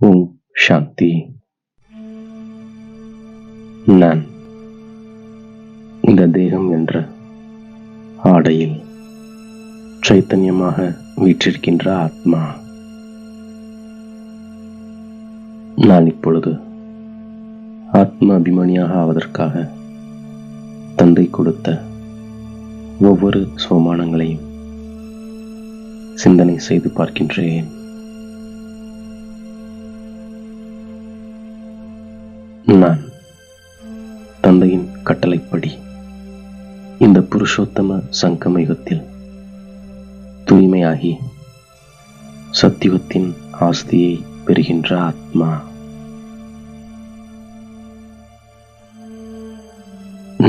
ஓம் சாந்தி. நான் இந்த தேகம் என்ற ஆடையில் சைத்தன்யமாக வீற்றிருக்கின்ற ஆத்மா. நான் இப்பொழுது ஆத்ம அபிமானியாக ஆவதற்காக தந்தை கொடுத்த ஒவ்வொரு சோமானங்களையும் சிந்தனை செய்து பார்க்கின்றேன். நான் தந்தையின் கட்டளைப்படி இந்த புருஷோத்தம சங்கமயுகத்தில் தூய்மையாகி சத்தியுகத்தின் ஆஸ்தியை பெறுகின்ற ஆத்மா.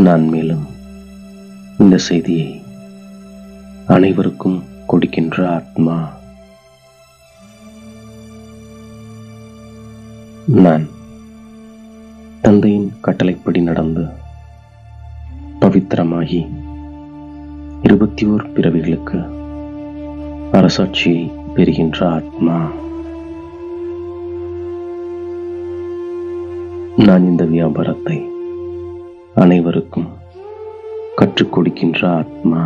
நான் மேலும் இந்த செய்தியை அனைவருக்கும் கொடுக்கின்ற ஆத்மா. நான் தந்தையின் கட்டளைப்படி நடந்து பவித்திரமாகி 21 பிறவிகளுக்கு அரசாட்சியை பெறுகின்ற ஆத்மா. நான் இந்த வியாபாரத்தை அனைவருக்கும் கற்றுக் கொடுக்கின்ற ஆத்மா.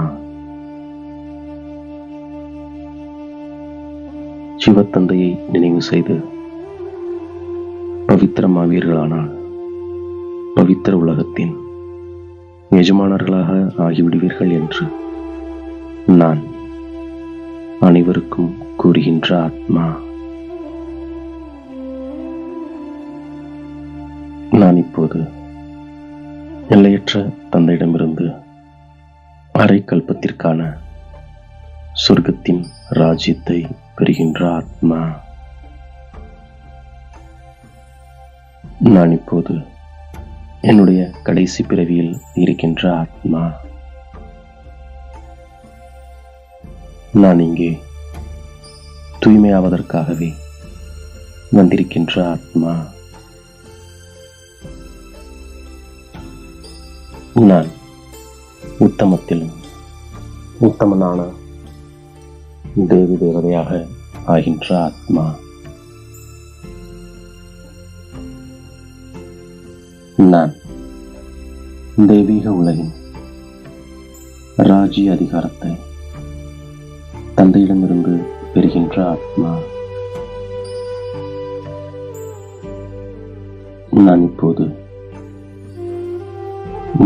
சிவத்தந்தையை நினைவு செய்து பவித்திரமாவீர்களானால் பவித்திர உலகத்தின் எஜமானர்களாக ஆகிவிடுவீர்கள் என்று நான் அனைவருக்கும் கூறுகின்ற ஆத்மா. நான் இப்போது எல்லையற்ற தந்தையிடமிருந்து அரை கல்பத்திற்கான சொர்க்கத்தின் ராஜ்யத்தை பெறுகின்ற ஆத்மா. நான் இப்போது என்னுடைய கடைசி பிறவியில் இருக்கின்ற ஆத்மா. நான் இங்கே தூய்மையாவதற்காகவே வந்திருக்கின்ற ஆத்மா. நான் உத்தமத்திலும் உத்தமனான தேவி தேவதையாக ஆகின்ற ஆத்மா. நான் தெய்வீக உலகின் ராஜ்ய அதிகாரத்தை தந்தையிடமிருந்து பெறுகின்ற ஆத்மா. நான் இப்போது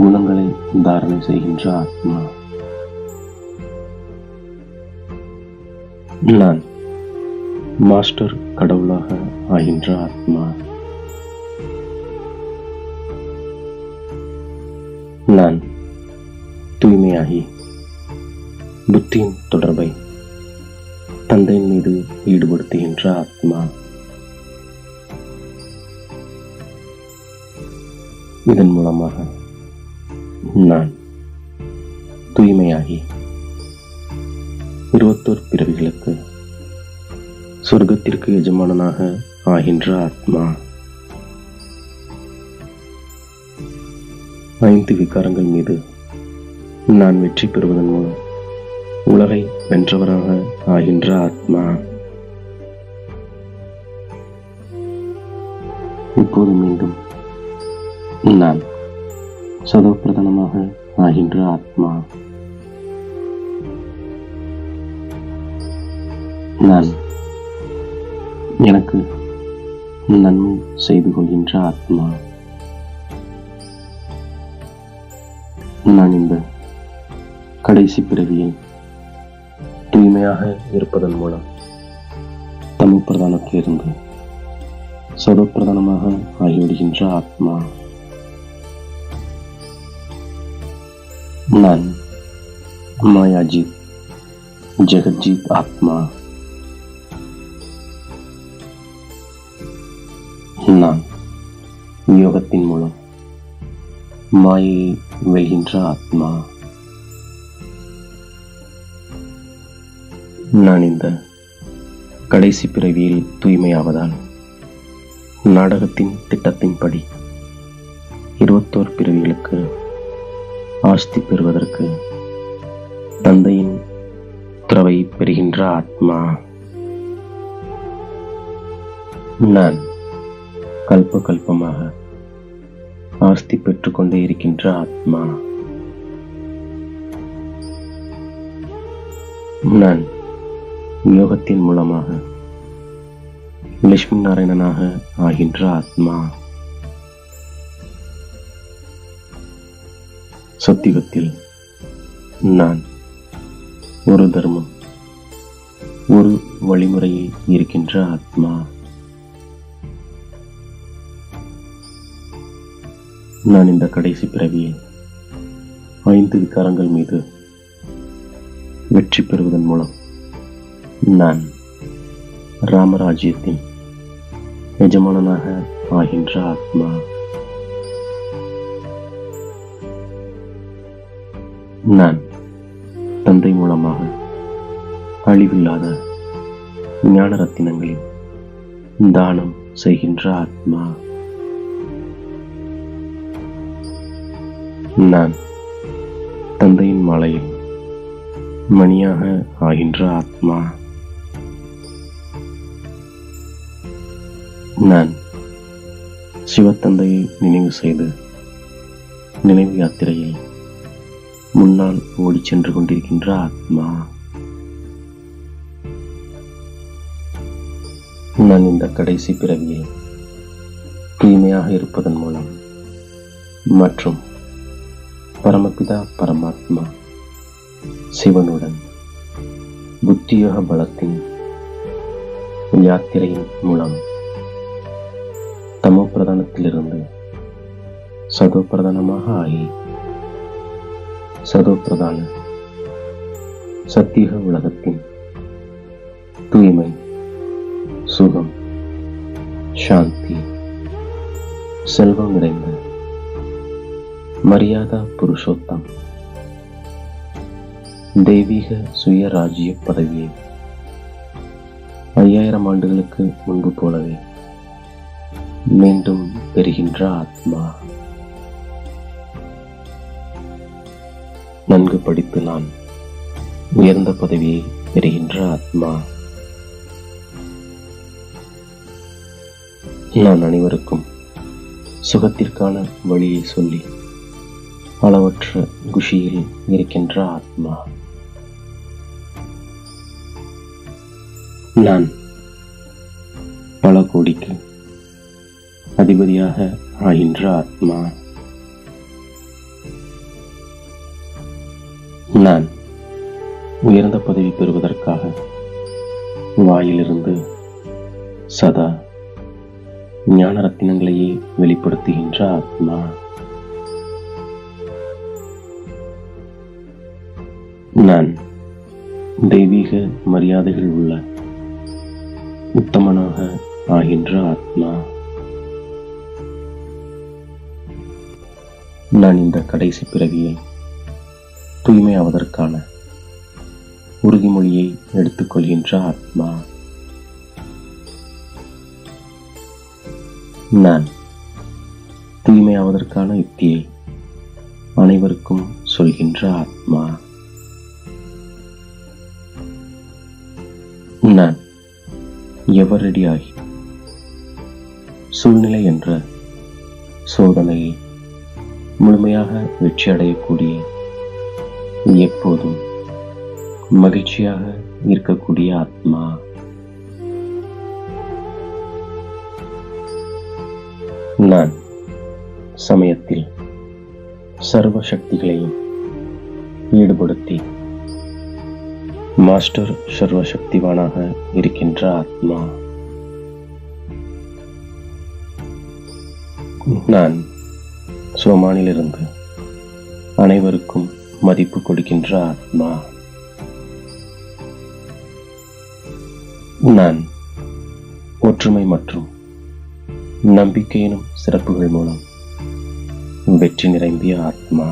குணங்களை தாரணை செய்கின்ற ஆத்மா. நான் மாஸ்டர் கடவுளாக ஆகின்ற ஆத்மா. நான் தூய்மையாகி புத்தியின் தொடர்பை தந்தையின் மீது ஈடுபடுத்துகின்ற ஆத்மா. இதன் மூலமாக நான் தூய்மையாகி 21 பிறவிகளுக்கு சொர்க்கத்திற்கு எஜமானனாக ஆகின்ற ஆத்மா. 5 விகாரங்கள் மீது நான் வெற்றி பெறுவதன் மூலம் உலகை வென்றவராக ஆகின்ற ஆத்மா. இப்போது மீண்டும் நான் சதோப்பிரதானமாக ஆகின்ற ஆத்மா. நான் எனக்கு நன்மை செய்து கொள்கின்ற ஆத்மா. நான் இந்த கடைசி பிறவியில் தூய்மையாக இருப்பதன் மூலம் தமோ பிரதானத்திலிருந்து சதோப்பிரதானமாக ஆகிவிடுகின்ற ஆத்மா. நான் மாயாஜித் ஜெகஜீத் ஆத்மா. நான் யோகத்தின் மூலம் மாயையை வெல்கின்ற ஆத்மா. நான் இந்த கடைசி பிறவியில் தூய்மையாவதால் நாடகத்தின் திட்டத்தின்படி 21 பிறவிகளுக்கு ஆஸ்தி பெறுவதற்கு தந்தையின் உத்தரவை பெறுகின்ற ஆத்மா. நான் கல்ப கல்பமாக ஆஸ்தி பெற்றுக்கொண்டே இருக்கின்ற ஆத்மா. நான் யோகத்தின் மூலமாக லட்சுமி நாராயணனாக ஆகின்ற ஆத்மா. சத்தியுகத்தில் நான் ஒரு தர்மம், ஒரு வழிமுறையில் இருக்கின்ற ஆத்மா. நான் இந்த கடைசி பிறவியை 5 விகாரங்கள் மீது வெற்றி பெறுவதன் மூலம் நான் ராமராஜ்யத்தின் எஜமானனாக ஆகின்ற ஆத்மா. நான் தந்தை மூலமாக அழிவில்லாத ஞான ரத்தினங்களின் தானம் செய்கின்ற ஆத்மா. நான் தந்தையின் மாலையில் மணியாக ஆகின்ற ஆத்மா. நான் சிவத்தந்தையை நினைவு செய்து நினைவு யாத்திரையில் முன்னால் ஓடிச் சென்று கொண்டிருக்கின்ற ஆத்மா. நான் இந்த கடைசி பிறவியில் தூய்மையாக இருப்பதன் மூலம் மற்றும் பரமபிதா பரமாத்மா சிவனுடன் புத்தியோக பலத்தின் யாத்திரையின் மூலம் தமோ பிரதானத்திலிருந்து சதோ பிரதானமாக ஆகி சதோ பிரதான சத்தியுக உலகத்தின் தூய்மை, சுகம், சாந்தி, செல்வம் நிறைந்த மரியாதா புருஷோத்தம் தெய்வீக சுயராஜ்ய பதவியை 5000 ஆண்டுகளுக்கு முன்பு போலவே மீண்டும் பெறுகின்ற ஆத்மா. நன்கு படித்து நான் உயர்ந்த பதவியை பெறுகின்ற ஆத்மா. நான் அனைவருக்கும் சுகத்திற்கான வழியை சொல்லி அளவற்ற குஷியில் இருக்கின்ற ஆத்மா. நான் பல கோடிக்கு அதிபதியாக ஆகின்ற ஆத்மா. நான் உயர்ந்த பதவி பெறுவதற்காக வாயிலிருந்து சதா ஞான ரத்தினங்களையே வெளிப்படுத்துகின்ற ஆத்மா. நான் தெய்வீக மரியாதைகள் உள்ள உத்தமனாக ஆகின்ற ஆத்மா. நான் இந்த கடைசி பிறவியை தூய்மையாவதற்கான உறுதிமொழியை எடுத்துக்கொள்கின்ற ஆத்மா. நான் தூய்மையாவதற்கான யுக்தியை அனைவருக்கும் சொல்கின்ற ஆத்மா. நான் எவரடியாகி சூழ்நிலை என்ற சோதனையை முழுமையாக வெற்றி அடையக்கூடிய, எப்போதும் மகிழ்ச்சியாக இருக்கக்கூடிய ஆத்மா. நான் சமயத்தில் சர்வ சக்திகளையும் ஈடுபடுத்தி மாஸ்டர் சர்வ சக்திவானாக இருக்கின்ற ஆத்மா. நான் சோமானிலிருந்து அனைவருக்கும் மதிப்பு கொடுக்கின்ற ஆத்மா. நான் ஒற்றுமை மற்றும் நம்பிக்கை எனும் சிறப்புகள் மூலம் வெற்றி நிரம்பிய ஆத்மா.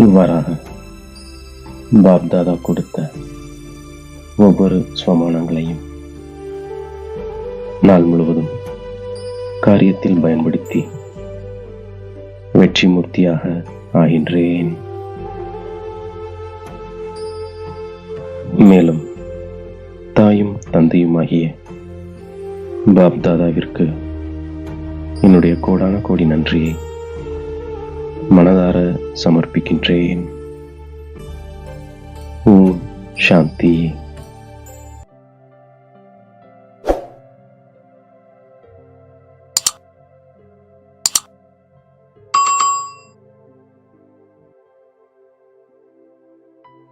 இவ்வாறாக பாப்தாதா கொடுத்த ஒவ்வொரு ஸ்வமானங்களையும் நாள் முழுவதும் காரியத்தில் பயன்படுத்தி வெற்றி மூர்த்தியாக ஆகின்றேன். மேலும் தாய் தந்தையுமாகிய பாப் தாதாவிற்கு என்னுடைய கோடான கோடி நன்றியை மனதார சமர்ப்பிக்கின்றேன். ஓம் சாந்தி.